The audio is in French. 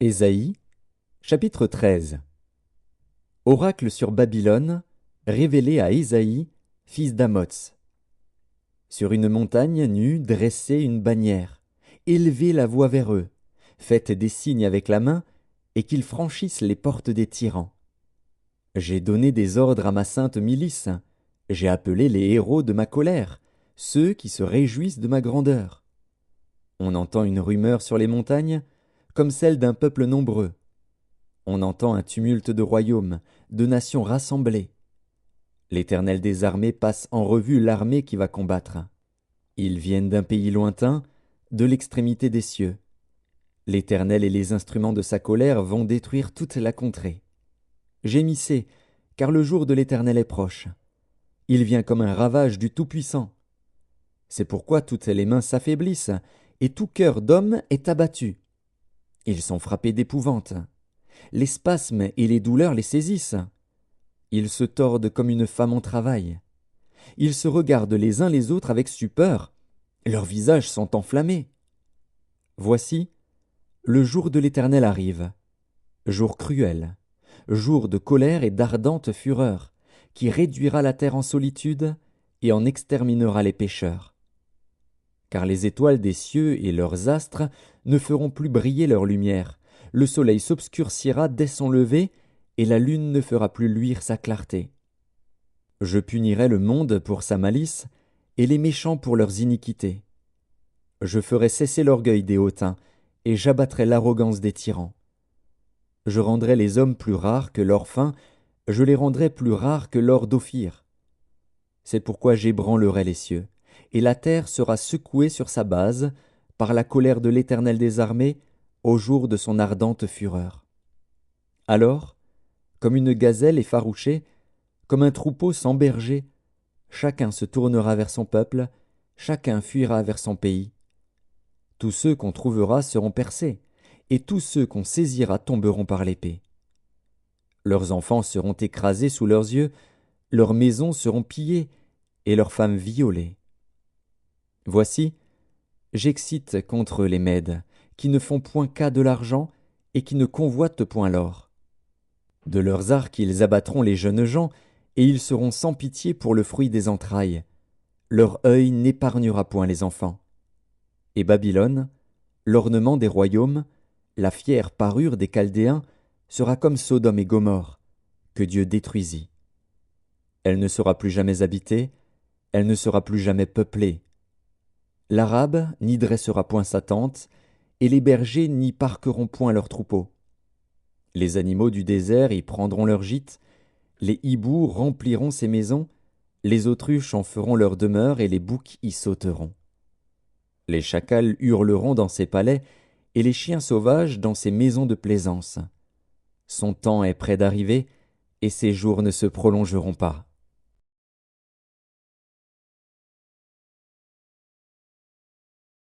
Ésaïe, chapitre 13. Oracle sur Babylone, révélé à Ésaïe, fils d'Amoz. Sur une montagne nue, dressez une bannière, élevez la voix vers eux, faites des signes avec la main, et qu'ils franchissent les portes des tyrans. J'ai donné des ordres à ma sainte milice, j'ai appelé les héros de ma colère, ceux qui se réjouissent de ma grandeur. On entend une rumeur sur les montagnes, comme celle d'un peuple nombreux. On entend un tumulte de royaumes, de nations rassemblées. L'Éternel des armées passe en revue l'armée qui va combattre. Ils viennent d'un pays lointain, de l'extrémité des cieux. L'Éternel et les instruments de sa colère vont détruire toute la contrée. Gémissez, car le jour de l'Éternel est proche. Il vient comme un ravage du Tout-Puissant. C'est pourquoi toutes les mains s'affaiblissent, et tout cœur d'homme est abattu. Ils sont frappés d'épouvante. Les spasmes et les douleurs les saisissent. Ils se tordent comme une femme en travail. Ils se regardent les uns les autres avec stupeur. Leurs visages sont enflammés. Voici, le jour de l'Éternel arrive, jour cruel, jour de colère et d'ardente fureur, qui réduira la terre en solitude et en exterminera les pécheurs. Car les étoiles des cieux et leurs astres ne feront plus briller leur lumière, le soleil s'obscurcira dès son lever, et la lune ne fera plus luire sa clarté. Je punirai le monde pour sa malice, et les méchants pour leurs iniquités. Je ferai cesser l'orgueil des hautains, et j'abattrai l'arrogance des tyrans. Je rendrai les hommes plus rares que l'or fin, je les rendrai plus rares que l'or d'Ophir. C'est pourquoi j'ébranlerai les cieux, et la terre sera secouée sur sa base, par la colère de l'Éternel des armées, au jour de son ardente fureur. Alors, comme une gazelle effarouchée, comme un troupeau sans berger, chacun se tournera vers son peuple, chacun fuira vers son pays. Tous ceux qu'on trouvera seront percés, et tous ceux qu'on saisira tomberont par l'épée. Leurs enfants seront écrasés sous leurs yeux, leurs maisons seront pillées, et leurs femmes violées. Voici, j'excite contre les Mèdes, qui ne font point cas de l'argent, et qui ne convoitent point l'or. De leurs arcs ils abattront les jeunes gens, et ils seront sans pitié pour le fruit des entrailles. Leur œil n'épargnera point les enfants. Et Babylone, l'ornement des royaumes, la fière parure des Chaldéens, sera comme Sodome et Gomorrhe, que Dieu détruisit. Elle ne sera plus jamais habitée, elle ne sera plus jamais peuplée. L'Arabe n'y dressera point sa tente, et les bergers n'y parqueront point leurs troupeaux. Les animaux du désert y prendront leur gîte, les hiboux rempliront ses maisons, les autruches en feront leur demeure et les boucs y sauteront. Les chacals hurleront dans ses palais, et les chiens sauvages dans ses maisons de plaisance. Son temps est près d'arriver, et ses jours ne se prolongeront pas.